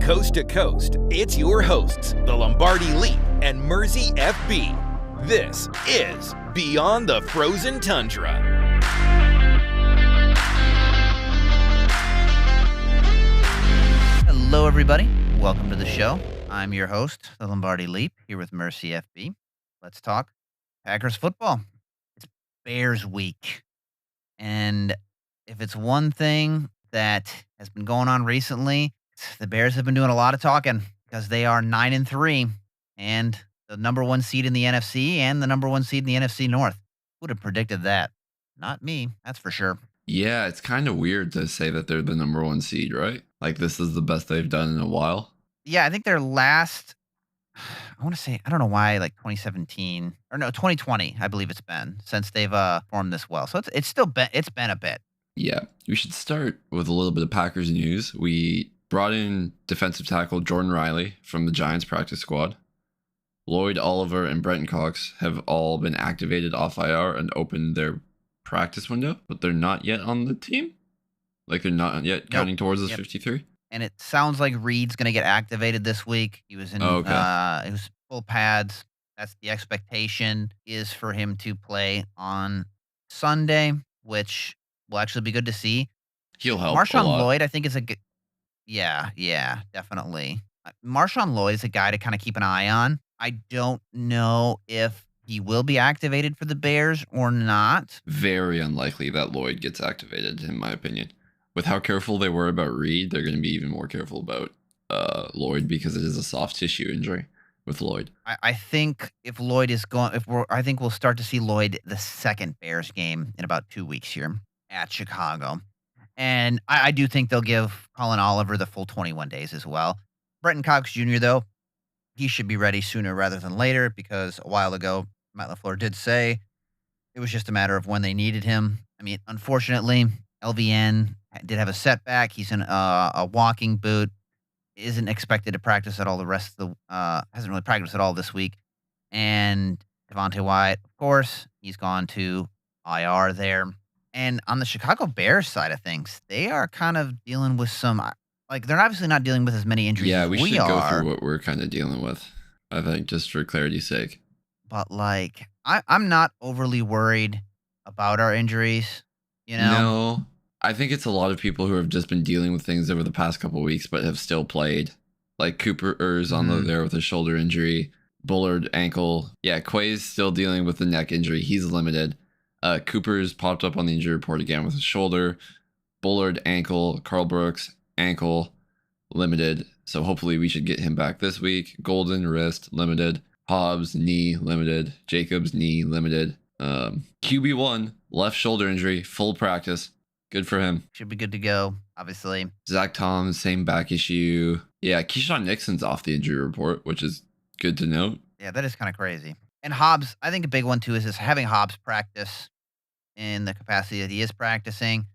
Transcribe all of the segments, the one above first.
coast to coast, it's your hosts, the Lombardi Leap and Mersey FB. This is Beyond the Frozen Tundra. Hello, everybody. Welcome to the show. I'm your host, the Lombardi Leap, here with Mersey FB. Let's talk Packers football. It's Bears week. And if it's one thing that has been going on recently, the Bears have been doing a lot of talking because they are 9-3 and the number one seed in the NFC and the number one seed in the NFC North. Who would have predicted that? Not me, that's for sure. Yeah, it's kind of weird to say that they're the number one seed, right? Like this is the best they've done in a while. Yeah, I think their last, I want to say, I don't know why, like 2017 or no, 2020, I believe it's been since they've formed this well. So it's still been a bit. Yeah, we should start with a little bit of Packers news. We brought in defensive tackle Jordan Riley from the Giants practice squad. Lloyd Oliver and Brenton Cox have all been activated off IR and opened their practice window, but they're not yet on the team. Like they're not yet counting towards this 53. And it sounds like Reed's going to get activated this week. He was in, it was full pads. That's the expectation is for him to play on Sunday, which will actually be good to see. He'll help. Marshawn Lloyd, I think, is a good. Yeah, definitely. Marshawn Lloyd is a guy to kind of keep an eye on. I don't know if he will be activated for the Bears or not. Very unlikely that Lloyd gets activated, in my opinion. With how careful they were about Reed, they're going to be even more careful about Lloyd because it is a soft tissue injury with Lloyd. I think if Lloyd is going, I think we'll start to see Lloyd the second Bears game in about 2 weeks here at Chicago. And I do think they'll give Colin Oliver the full 21 days as well. Brenton Cox Jr., though, he should be ready sooner rather than later because a while ago, Matt LaFleur did say it was just a matter of when they needed him. I mean, unfortunately, LVN did have a setback. He's in a walking boot, isn't expected to practice at all the rest of the, hasn't really practiced at all this week. And Devontae Wyatt, of course, he's gone to IR there. And on the Chicago Bears side of things, they are kind of dealing with some, like, they're obviously not dealing with as many injuries as we are. Yeah, we should go through what we're kind of dealing with, I think, just for clarity's sake. But, like, I'm not overly worried about our injuries, you know? No, I think it's a lot of people who have just been dealing with things over the past couple of weeks, but have still played. Like Cooper's on there with a shoulder injury, Bullard ankle. Yeah, Quay's still dealing with the neck injury. He's limited. Cooper's popped up on the injury report again with his shoulder. Bullard ankle, Carl Brooks ankle, limited. So hopefully we should get him back this week. Golden wrist, limited. Hobbs knee, limited. Jacobs knee, limited. QB1 left shoulder injury, full practice. Good for him. Should be good to go, obviously. Zach Tom, same back issue. Yeah, Keyshawn Nixon's off the injury report, which is good to note. Yeah, that is kind of crazy. And Hobbs, I think a big one too is having Hobbs practice in the capacity that he is practicing.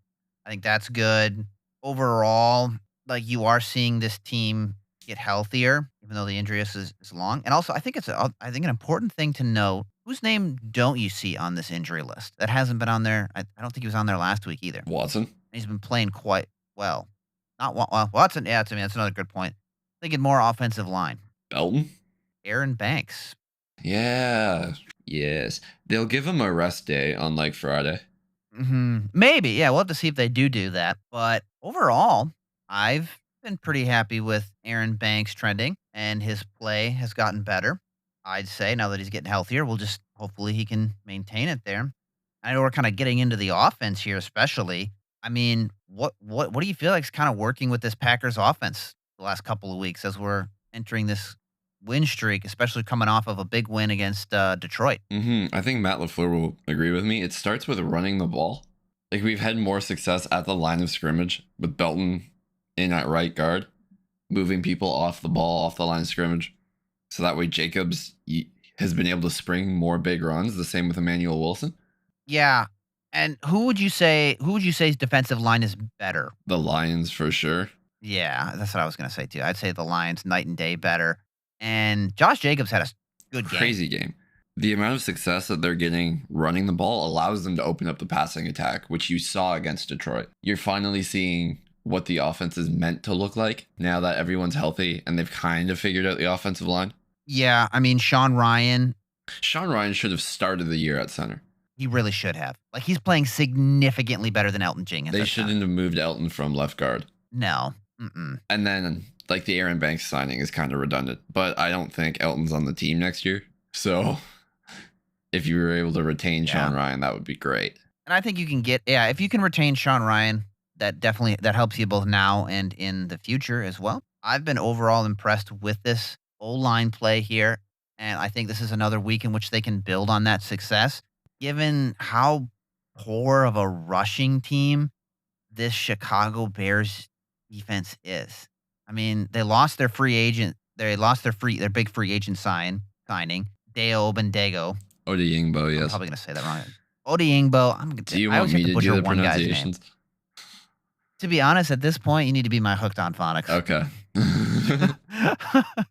I think that's good. Overall, like you are seeing this team get healthier, even though the injury is long. And also, I think an important thing to know. Whose name don't you see on this injury list that hasn't been on there? I don't think he was on there last week either. Watson. He's been playing quite well. Not Watson. Yeah, to me, that's another good point. Thinking more offensive line. Belton. Aaron Banks. Yeah. Yes. They'll give him a rest day on like Friday. Maybe. Yeah, we'll have to see if they do that. But overall, I've been pretty happy with Aaron Banks trending, and his play has gotten better. I'd say now that he's getting healthier, hopefully he can maintain it there. I know we're kind of getting into the offense here, especially. I mean, what do you feel like is kind of working with this Packers offense the last couple of weeks as we're entering this win streak, especially coming off of a big win against Detroit? I think Matt LaFleur will agree with me. It starts with running the ball. Like we've had more success at the line of scrimmage with Belton in at right guard, moving people off the ball, off the line of scrimmage. So that way Jacobs has been able to spring more big runs. The same with Emmanuel Wilson. Yeah. And who would you say's defensive line is better? The Lions for sure. Yeah, that's what I was going to say too. I'd say the Lions night and day better. And Josh Jacobs had a good game. Crazy game. The amount of success that they're getting running the ball allows them to open up the passing attack, which you saw against Detroit. You're finally seeing what the offense is meant to look like now that everyone's healthy and they've kind of figured out the offensive line. Yeah, I mean, Sean Ryan should have started the year at center. he really should have. Like, he's playing significantly better than Elton Jenkins. They shouldn't have moved Elton from left guard. No. Mm-mm. And then, like, the Aaron Banks signing is kind of redundant, but I don't think Elton's on the team next year. So if you were able to retain Sean Ryan, that would be great. And I think you can get, if you can retain Sean Ryan, that helps you both now and in the future as well. I've been overall impressed with this O-line play here, and I think this is another week in which they can build on that success. Given how poor of a rushing team this Chicago Bears defense is. I mean, they lost their free agent. They lost their big free agent signing, Deo Obendego. Odeyingbo, yes. I'm probably going to say that wrong. Odeyingbo. Do you want me to do the pronunciations? To be honest, at this point, you need to be my hooked on phonics. Okay.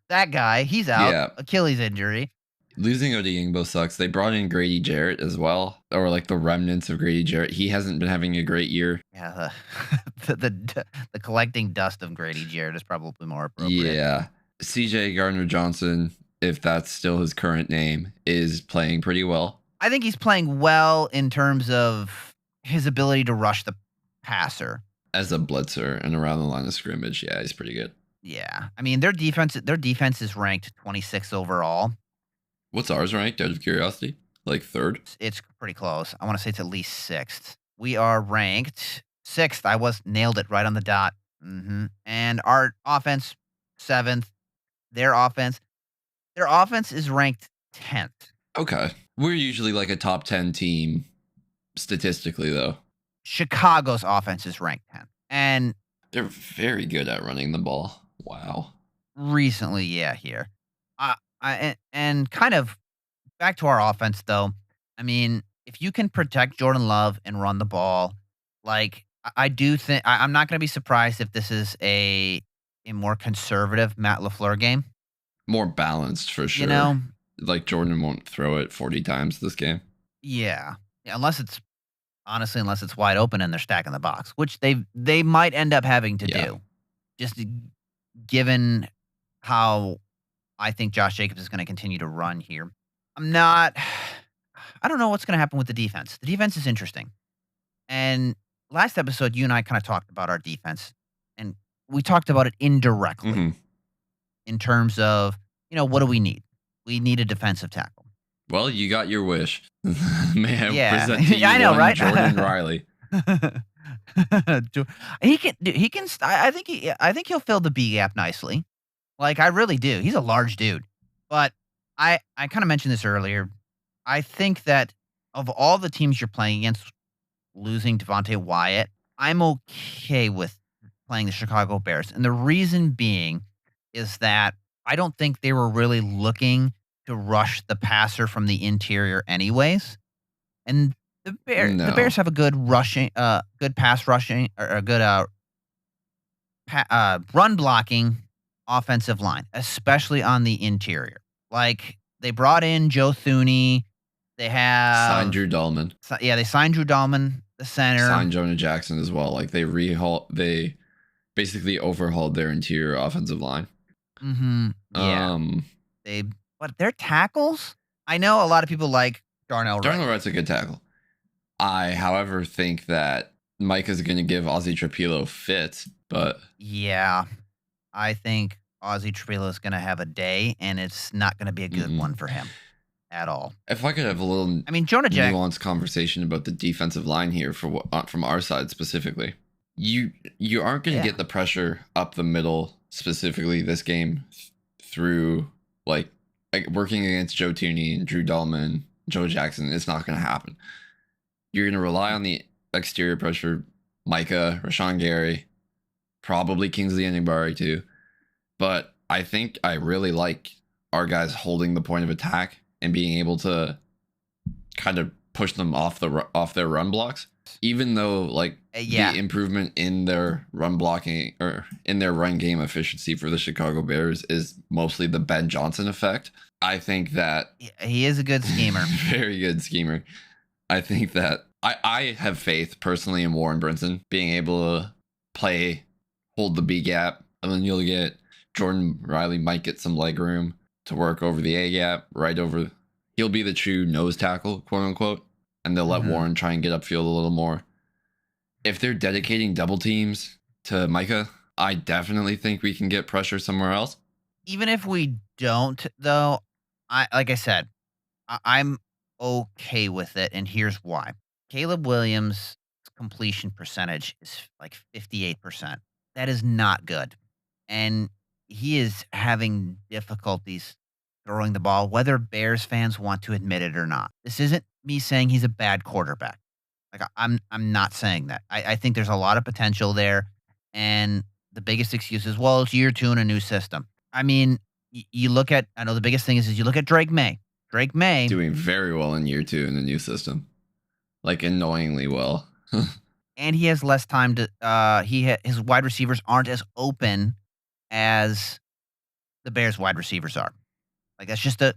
That guy, he's out. Yeah. Achilles injury. Losing Odeyingbo sucks. They brought in Grady Jarrett as well, or like the remnants of Grady Jarrett. He hasn't been having a great year. Yeah, the collecting dust of Grady Jarrett is probably more appropriate. Yeah. CJ Gardner-Johnson, if that's still his current name, is playing pretty well. I think he's playing well in terms of his ability to rush the passer. As a blitzer and around the line of scrimmage, yeah, he's pretty good. Yeah. I mean, their defense is ranked 26th overall. What's ours ranked, out of curiosity? Like third? It's pretty close. I want to say it's at least sixth. We are ranked sixth. I nailed it right on the dot. Mm-hmm. And our offense, seventh. Their offense is ranked 10th. Okay. We're usually like a top 10 team statistically, though. Chicago's offense is ranked 10th. And they're very good at running the ball. Wow. Recently, yeah, here. And kind of back to our offense, though. I mean, if you can protect Jordan Love and run the ball, like, I do think I'm not going to be surprised if this is a more conservative Matt LaFleur game. More balanced, for sure. You know? Like, Jordan won't throw it 40 times this game. Yeah. Unless it's wide open and they're stacking the box, which they might end up having to do. Just given how I think Josh Jacobs is going to continue to run here. I don't know what's going to happen with the defense. The defense is interesting. And last episode, you and I kind of talked about our defense. And we talked about it indirectly in terms of, what do we need? We need a defensive tackle. Well, you got your wish. May I present to you I know, right? Jordan Riley. He can. I think he'll fill the B gap nicely. Like, I really do. He's a large dude. But I kind of mentioned this earlier. I think that of all the teams you're playing against, losing Devontae Wyatt, I'm okay with playing the Chicago Bears. And the reason being is that I don't think they were really looking to rush the passer from the interior anyways. And the Bears have a good pass rushing, or a good run blocking offensive line, especially on the interior. Like, they brought in Joe Thuney. They have signed Drew Dahlman. They signed Drew Dahlman, the center. Signed Jonah Jackson as well. Like, they basically overhauled their interior offensive line. Mm-hmm. Yeah. Their tackles? I know a lot of people like Darnell Wright. Darnell Wright's a good tackle. I, however, think that Micah's going to give Ozzie Trapilo fits, but... Yeah. I think Ozzie Trapilo is going to have a day, and it's not going to be a good one for him at all. If I could have a little Jonah Jackson nuanced conversation about the defensive line here from our side specifically. You aren't going to get the pressure up the middle specifically this game through like working against Joe Thuney and Drew Dahlman, Joe Jackson. It's not going to happen. You're going to rely on the exterior pressure, Micah, Rashawn Gary, probably Kingsley Enagbare too. But I think I really like our guys holding the point of attack and being able to kind of push them off their run blocks. Even though the improvement in their run blocking or in their run game efficiency for the Chicago Bears is mostly the Ben Johnson effect. I think that he is a good schemer. Very good schemer. I think that I have faith personally in Warren Brinson being able to play, hold the B gap, and then you'll get Jordan Riley might get some leg room to work over the A gap, right over. He'll be the true nose tackle, quote unquote, and they'll let Warren try and get upfield a little more. If they're dedicating double teams to Micah, I definitely think we can get pressure somewhere else. Even if we don't, though, like I said, I'm okay with it, and here's why. Caleb Williams' completion percentage is like 58%. That is not good. And he is having difficulties throwing the ball, whether Bears fans want to admit it or not. This isn't me saying he's a bad quarterback. Like I'm not saying that. I think there's a lot of potential there, and the biggest excuse is, well, it's year 2 in a new system. I mean, you look at. I know the biggest thing is you look at Drake May. Drake May doing very well in year 2 in the new system, like annoyingly well. And he has less time to. His wide receivers aren't as open as the Bears wide receivers are. Like that's just a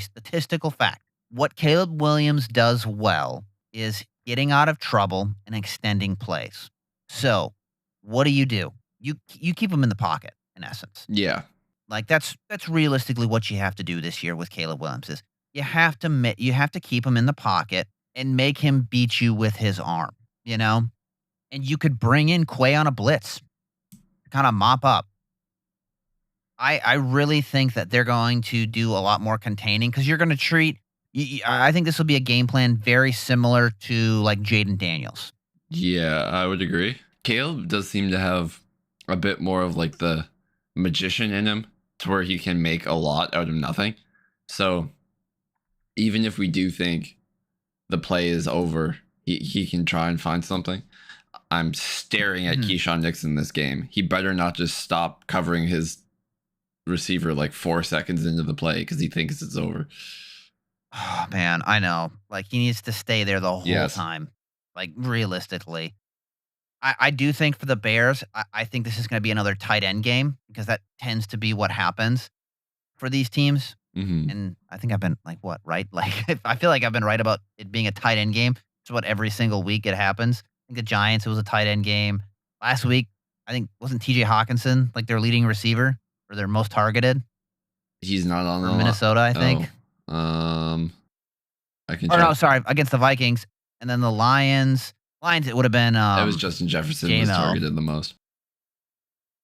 statistical fact. What Caleb Williams does well is getting out of trouble and extending plays. So, what do? You keep him in the pocket in essence. Yeah. Like that's realistically what you have to do this year with Caleb Williams is you have to keep him in the pocket and make him beat you with his arm, you know? And you could bring in Quay on a blitz to kind of mop up. I really think that they're going to do a lot more containing because you're going to treat. I think this will be a game plan very similar to like Jaden Daniels. Yeah, I would agree. Caleb does seem to have a bit more of like the magician in him to where he can make a lot out of nothing. So even if we do think the play is over, he can try and find something. I'm staring at Keyshawn Nixon this game. He better not just stop covering his receiver like 4 seconds into the play because he thinks it's over. Oh man, I know. Like he needs to stay there the whole time. Like realistically. I do think for the Bears, I think this is going to be another tight end game because that tends to be what happens for these teams. And I think I've been like, what, right? Like, I feel like I've been right about it being a tight end game. It's what every single week it happens. I think the Giants, it was a tight end game. Last week, I think, wasn't TJ Hawkinson like their leading receiver or their most targeted? He's not on the Minnesota, I think. I can. Or no, sorry, against the Vikings. And then the Lions, it would have been. It was Justin Jefferson was targeted the most.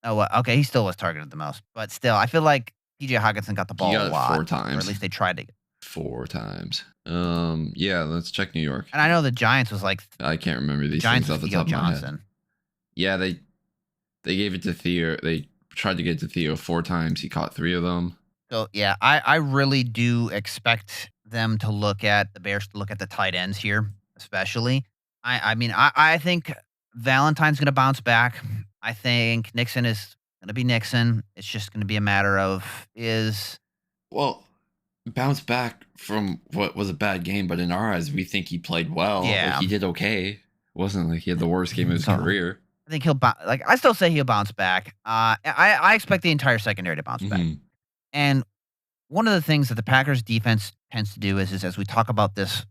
Oh, okay. He still was targeted the most. But still, I feel like TJ Hawkinson got the ball a lot. 4 times. Or at least they tried to. 4 times. Yeah, let's check New York. And I know the Giants was like. I can't remember these Giants things off the top of my head. Yeah, they gave it to Theo. They tried to get to Theo 4 times. He caught 3 of them. So, yeah, I really do expect them to look at the Bears to look at the tight ends here, especially. I mean, I think Valentine's going to bounce back. I think Nixon is going to be Nixon. It's just going to be a matter of well, bounce back from what was a bad game, but in our eyes, we think he played well. Yeah. Like, he did okay. It wasn't like he had the worst game of his career. I think I still say he'll bounce back. I expect the entire secondary to bounce back. And one of the things that the Packers defense tends to do is as we talk about this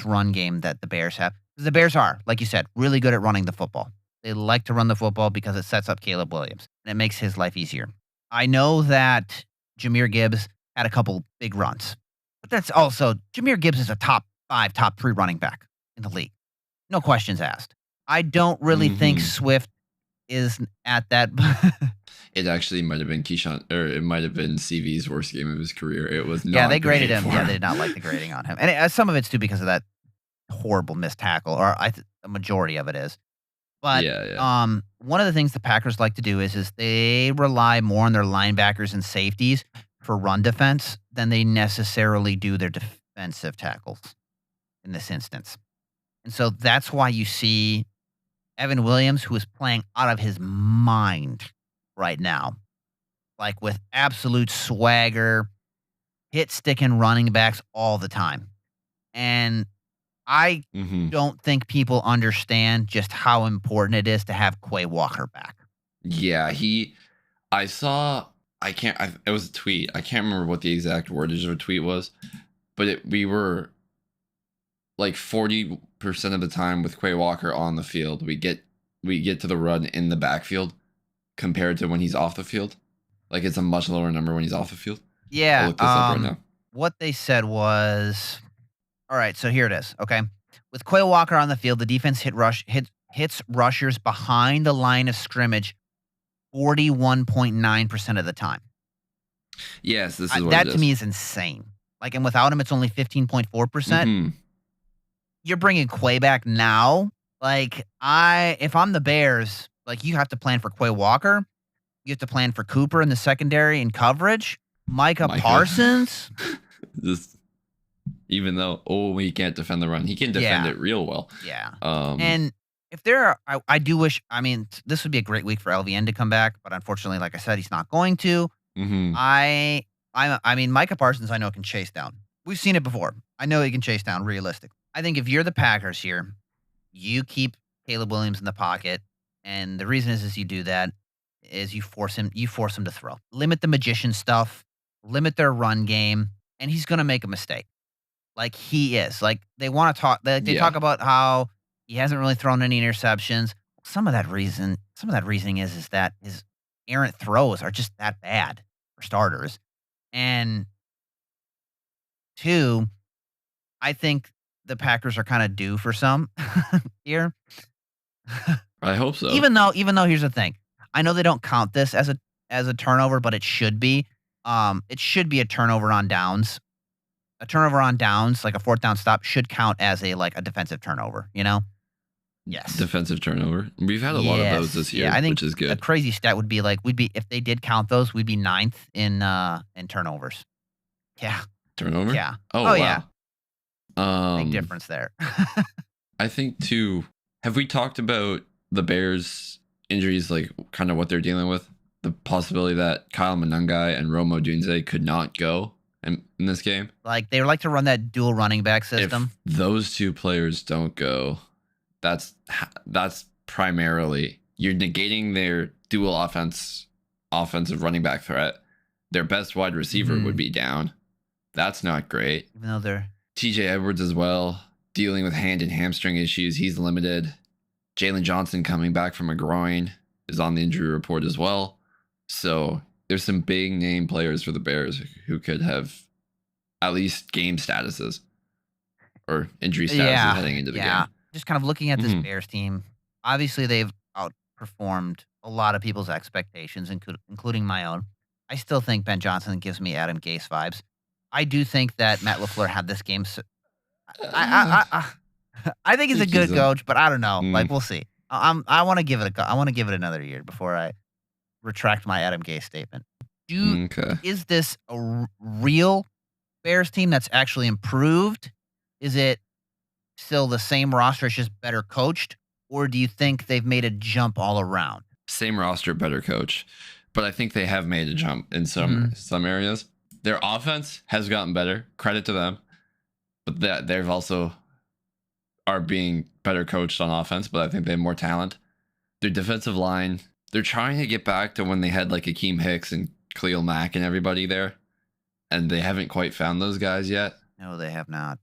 run game that the Bears have, the Bears are, like you said, really good at running the football. They like to run the football because it sets up Caleb Williams and it makes his life easier. I know that Jahmyr Gibbs had a couple big runs, but that's also Jahmyr Gibbs is a top 5, top 3 running back in the league. No questions asked. I don't really think Swift is at that. It actually might have been Keyshawn, or it might have been CV's worst game of his career. It was not. Yeah, they graded him. Yeah, they did not like the grading on him, and some of it's too because of that horrible missed tackle, or a majority of it is. But one of the things the Packers like to do is they rely more on their linebackers and safeties for run defense than they necessarily do their defensive tackles in this instance, and so that's why you see Evan Williams, who is playing out of his mind right now, like with absolute swagger, hit sticking running backs all the time. And I don't think people understand just how important it is to have Quay Walker back. Yeah, it was a tweet. I can't remember what the exact wordage of a tweet was, but we were like 40% of the time with Quay Walker on the field, we get we get to the run in the backfield compared to when he's off the field. Like it's a much lower number when he's off the field. I'll Yeah. look this up right now. What they said was, all right, so here it is. Okay. With Quay Walker on the field, the defense hits rushers behind the line of scrimmage 41.9% of the time. Yes, this is what that it to is. me is insane. Like, and without him, it's only 15.4%. Mhm. You're bringing Quay back now. Like, if I'm the Bears, like, you have to plan for Quay Walker. You have to plan for Cooper in the secondary and coverage. Micah Parsons. Just even though he can't defend the run, he can defend it real well. Yeah. And if there are, I do wish. I mean, this would be a great week for LVN to come back, but unfortunately, like I said, he's not going to. I mean, Micah Parsons, I know can chase down. We've seen it before. I know he can chase down. Realistic. I think if you're the Packers here, you keep Caleb Williams in the pocket, and the reason is you do that is you force him to throw. Limit the magician stuff. Limit their run game, and he's going to make a mistake. Like he is. Like they want to talk. They talk about how he hasn't really thrown any interceptions. Some of that reasoning is that his errant throws are just that bad for starters. And two, I think the Packers are kind of due for some here. I hope so. Even though here's the thing. I know they don't count this as a turnover, but it should be. It should be a turnover on downs. A turnover on downs, like a fourth down stop, should count as a defensive turnover, you know? Yes. Defensive turnover. We've had a lot of those this year, I think which is good. A crazy stat would be if they did count those, we'd be 9th in turnovers. Yeah. Turnover? Yeah. Oh wow. Yeah. Big difference there. I think too, have we talked about the Bears injuries, like kind of what they're dealing with? The possibility that Kyle Monangai and Rome Odunze could not go in this game. Like they like to run that dual running back system. If those two players don't go, that's primarily you're negating their dual offensive running back threat. Their best wide receiver would be down. That's not great. Even though they're TJ Edwards as well, dealing with hand and hamstring issues. He's limited. Jalen Johnson coming back from a groin is on the injury report as well. So there's some big name players for the Bears who could have at least game statuses or injury statuses heading into the game. Just kind of looking at this Bears team, obviously they've outperformed a lot of people's expectations, including my own. I still think Ben Johnson gives me Adam Gase vibes. I do think that Matt LaFleur had this game. I think he's a good coach, but I don't know. Like we'll see. I want to give it another year before I retract my Adam Gase statement. Is this a real Bears team that's actually improved? Is it still the same roster, it's just better coached? Or do you think they've made a jump all around? Same roster, better coach. But I think they have made a jump in some areas. Their offense has gotten better. Credit to them. But they've also are being better coached on offense, but I think they have more talent. Their defensive line, they're trying to get back to when they had like Akeem Hicks and Khalil Mack and everybody there. And they haven't quite found those guys yet. No, they have not.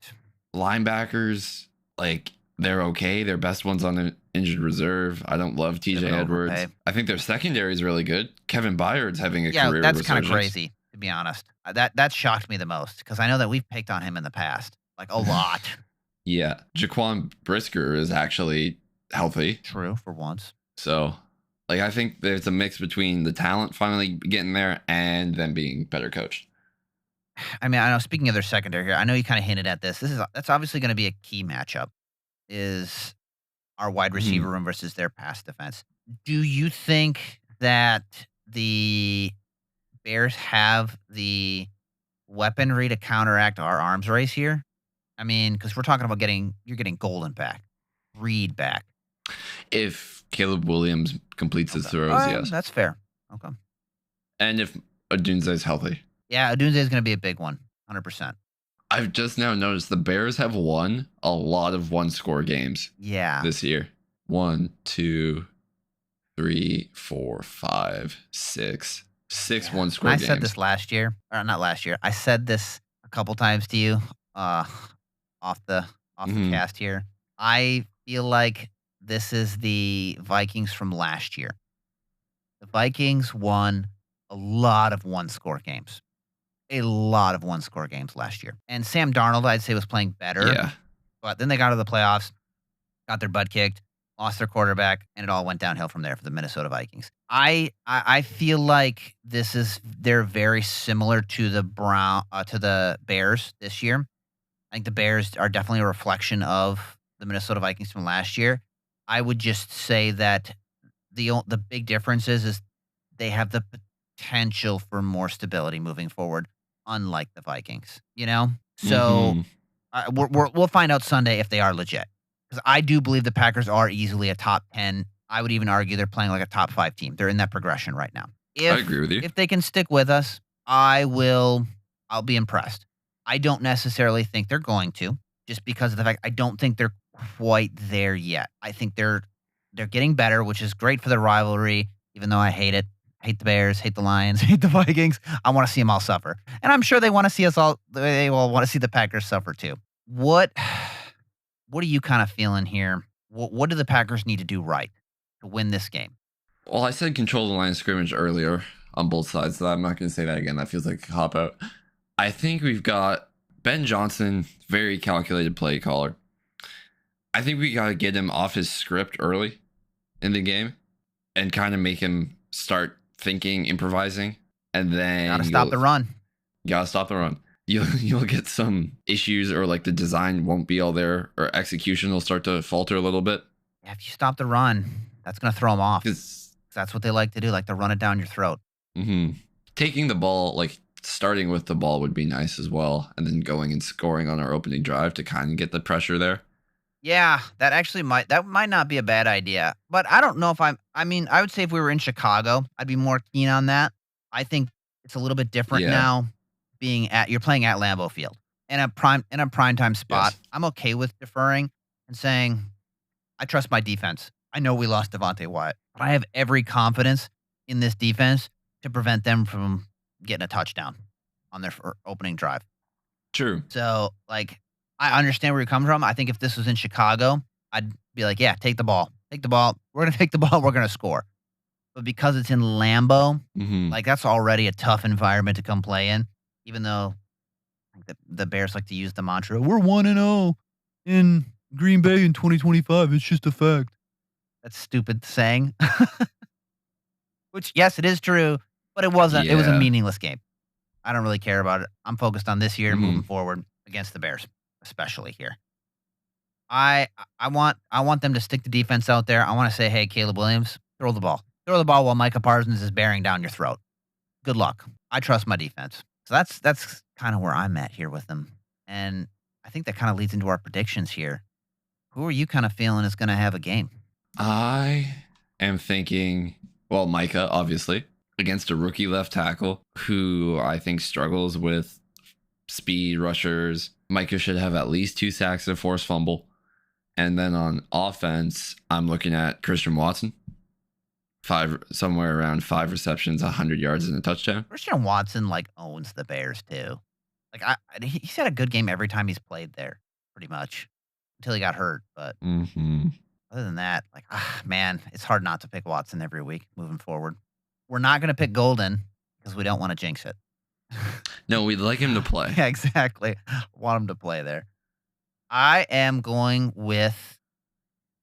Linebackers, like, they're okay. Their best one's on the injured reserve. I don't love TJ Edwards. I think their secondary is really good. Kevin Byard's having a career resurgence. That's kind of crazy, to be honest. That shocked me the most because I know that we've picked on him in the past, like a lot. Yeah. Jaquan Brisker is actually healthy. True, for once. So, like, I think there's a mix between the talent finally getting there and them being better coached. I mean, I know, speaking of their secondary here, I know you kind of hinted at this. That's obviously going to be a key matchup, is our wide receiver room versus their pass defense. Do you think that the Bears have the weaponry to counteract our arms race here? I mean, because we're talking about you're getting Golden back, Reed back. If Caleb Williams completes his throws, yes. That's fair. Okay. And if Odunze is healthy. Yeah, Odunze is going to be a big one, 100%. I've just now noticed the Bears have won a lot of one-score games. Yeah. This year. 1, 2, 3, 4, 5, 6. 6 one-score games. I said this last year, or not last year. I said this a couple times to you off the cast here. I feel like this is the Vikings from last year. The Vikings won a lot of one-score games. A lot of one-score games last year. And Sam Darnold, I'd say, was playing better. Yeah. But then they got to the playoffs, got their butt kicked, lost their quarterback, and it all went downhill from there for the Minnesota Vikings. I feel like they're very similar to the Bears this year. I think the Bears are definitely a reflection of the Minnesota Vikings from last year. I would just say that the big difference is they have the potential for more stability moving forward, unlike the Vikings. So Mhm. we'll find out Sunday if they are legit. Because I do believe the Packers are easily a top 10. I would even argue they're playing like a top 5 team. They're in that progression right now. I agree with you. If they can stick with us, I'll be impressed. I don't necessarily think they're going to, just because of the fact I don't think they're quite there yet. I think they're getting better, which is great for the rivalry, even though I hate it. Hate the Bears, hate the Lions, hate the Vikings. I want to see them all suffer. And I'm sure they want to see us all, they will want to see the Packers suffer too. What are you kind of feeling here? What do the Packers need to do right to win this game? Well, I said control the line of scrimmage earlier on both sides, so I'm not going to say that again. That feels like a cop out. I think we've got Ben Johnson, very calculated play caller. I think we got to get him off his script early in the game and kind of make him start thinking, improvising, and then Gotta stop the run. Gotta stop the run. You'll get some issues, or like the design won't be all there, or execution will start to falter a little bit. Yeah, if you stop the run, that's gonna throw them off. 'Cause, That's what they like to do, like to run it down your throat. taking the ball, like starting with the ball, would be nice as well, and then going and scoring on our opening drive to kind of get the pressure there. Yeah, that might not be a bad idea. But I don't know if I would say if we were in Chicago, I'd be more keen on that. I think it's a little bit different Yeah. now you're playing at Lambeau Field in a primetime spot. Yes. I'm okay with deferring and saying, I trust my defense. I know we lost Devontae Wyatt, but I have every confidence in this defense to prevent them from getting a touchdown on their opening drive. True. So, like, I understand where you're coming from. I think if this was in Chicago, I'd be like, yeah, take the ball. Take the ball. We're going to take the ball. We're going to score. But because it's in Lambeau, like, that's already a tough environment to come play in, even though the Bears like to use the mantra, we're 1-0 in Green Bay in 2025. It's just a fact. That's stupid saying. Which, yes, it is true, but it wasn't. It was a Yeah. meaningless game. I don't really care about it. I'm focused on this year and moving forward against the Bears, especially here. I want them to stick the defense out there. I want to say, hey, Caleb Williams, throw the ball. Throw the ball while Micah Parsons is bearing down your throat. Good luck. I trust my defense. So that's kind of where I'm at here with them. And I think that kind of leads into our predictions here. Who are you kind of feeling is going to have a game? I am thinking, well, Micah, obviously, against a rookie left tackle who I think struggles with speed rushers. Micah should have at least 2 sacks and a forced fumble. And then on offense, I'm looking at Christian Watson. Somewhere around 5 receptions, 100 yards and a touchdown. Christian Watson like owns the Bears too. Like he's had a good game every time he's played there, pretty much, until he got hurt. But other than that, like man, it's hard not to pick Watson every week moving forward. We're not going to pick Golden because we don't want to jinx it. No, we'd like him to play. Yeah, exactly. Want him to play there. I am going with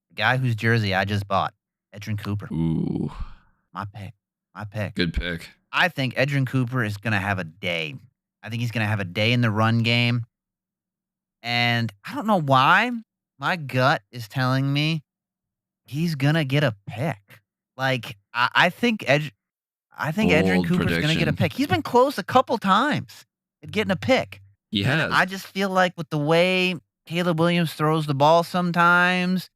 the guy whose jersey I just bought, Edrin Cooper. Ooh, My pick. good pick. I think Edrin Cooper is going to have a day. I think he's going to have a day in the run game. And I don't know why. My gut is telling me he's going to get a pick. Like, I think Edrin Cooper's going to get a prediction. pick. He's been close a couple times at getting a pick. He And has. I just feel like with the way Caleb Williams throws the ball sometimes,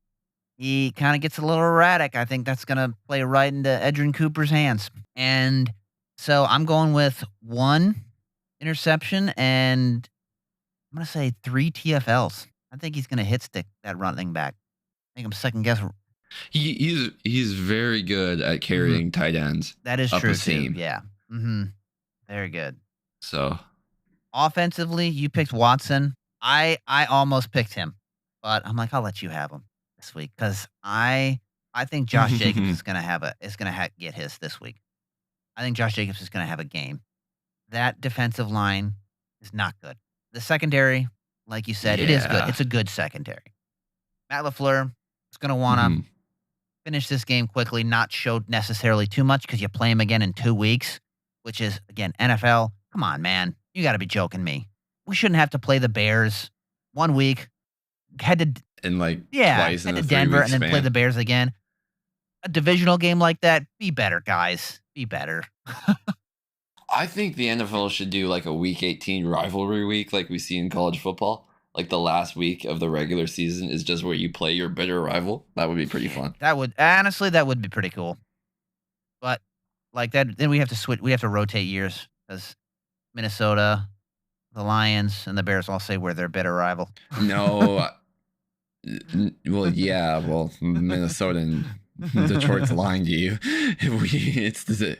he kind of gets a little erratic. I think that's going to play right into Edrin Cooper's hands. And so I'm going with 1 interception and I'm going to say 3 TFLs. I think he's going to hit stick that running back. I think I'm second guess. He's very good at carrying tight ends. That is up true a too. seam. Yeah. Very good. So Offensively, you picked Watson. I almost picked him, but I'm like, I'll let you have him. this week because I think Josh Jacobs is gonna get his this week. I think Josh Jacobs is gonna have a game. That defensive line is not good. The secondary, like you said, it is good. Yeah. It's a good secondary. Matt LaFleur is gonna wanna finish this game quickly, not show necessarily too much because you play him again in 2 weeks, which is again NFL. Come on, man, you got to be joking me. We shouldn't have to play the Bears 1 week. Head to And like head twice in to a 3 Denver week and then play span. the Bears again. A divisional game like that, be better, guys. Be better. I think the NFL should do like a week 18 rivalry week like we see in college football. Like the last week of the regular season is just where you play your bitter rival. That would be pretty fun. That would be pretty cool. But like that, then we have to switch. We have to rotate years because Minnesota, the Lions, and the Bears all say we're their bitter rival. No. Well, yeah. Well, Minnesota and Detroit's lying to you.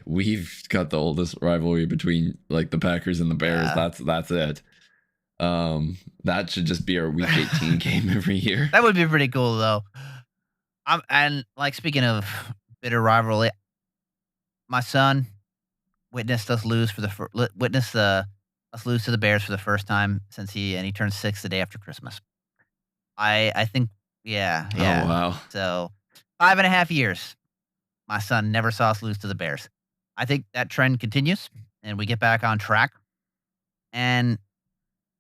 We've got the oldest rivalry between like the Packers and the Bears. Yeah. That's it. That should just be our week 18 game every year. That would be pretty cool though. And like speaking of bitter rivalry, my son witnessed us lose to the Bears for the first time since he turned 6 the day after Christmas. I think yeah. Oh wow. So 5.5 years, my son never saw us lose to the Bears. I think that trend continues and we get back on track. And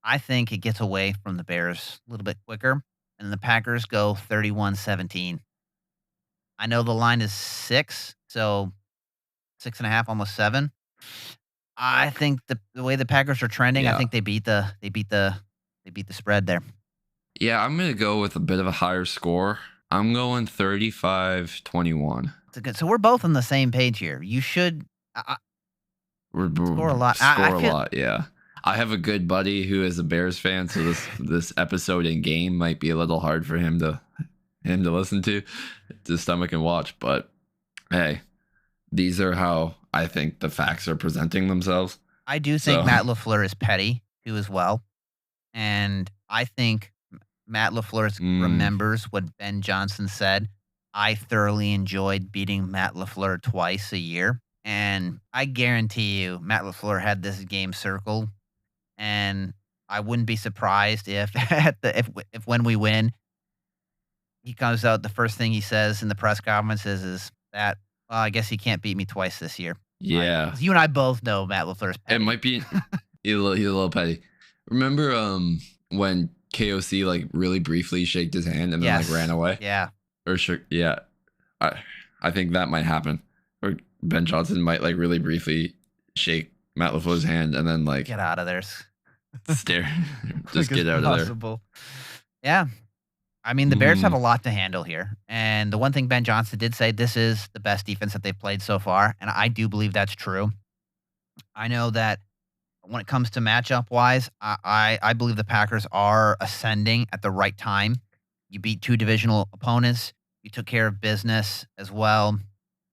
I think it gets away from the Bears a little bit quicker, and the Packers go 31-17. I know the line is 6, so 6.5, almost 7. I think the way the Packers are trending, I think they beat the spread there. Yeah, I'm gonna go with a bit of a higher score. I'm going 35-21. So we're both on the same page here. You should We're score a lot. Score a lot, yeah. I have a good buddy who is a Bears fan, so this episode in game might be a little hard for him to listen to stomach and watch. But hey, these are how I think the facts are presenting themselves. I do think Matt LaFleur is petty too as well, and I think Matt LaFleur remembers what Ben Johnson said. I thoroughly enjoyed beating Matt LaFleur twice a year, and I guarantee you, Matt LaFleur had this game circled. And I wouldn't be surprised if if when we win, he comes out, the first thing he says in the press conference is that, well, I guess he can't beat me twice this year. Yeah. 'Cause you and I both know Matt LaFleur's petty. It might be he's a little petty. Remember when KOC like really briefly shaked his hand and then like ran away? Yeah. Or sure, yeah. I think that might happen. Or Ben Johnson might like really briefly shake Matt LaFleur's hand and then like get out of there. Stare. Just get out of there. Yeah. I mean, the Bears have a lot to handle here. And the one thing Ben Johnson did say, this is the best defense that they've played so far. And I do believe that's true. I know that when it comes to matchup wise, I believe the Packers are ascending at the right time. You beat 2 divisional opponents. You took care of business as well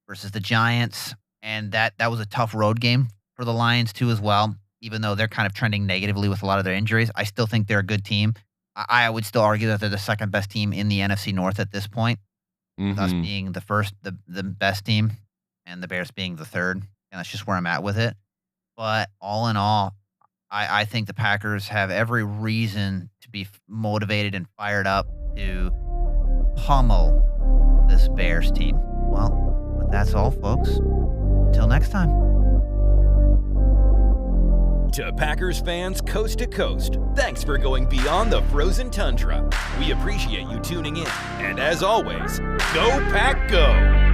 versus the Giants. And that was a tough road game for the Lions too as well. Even though they're kind of trending negatively with a lot of their injuries, I still think they're a good team. I would still argue that they're the second best team in the NFC North at this point. Us being the best team, and the Bears being the third. And that's just where I'm at with it. But all in all, I think the Packers have every reason to be motivated and fired up to pummel this Bears team. Well, but that's all, folks. Until next time. To Packers fans coast to coast, thanks for going beyond the frozen tundra. We appreciate you tuning in. And as always, go Pack Go!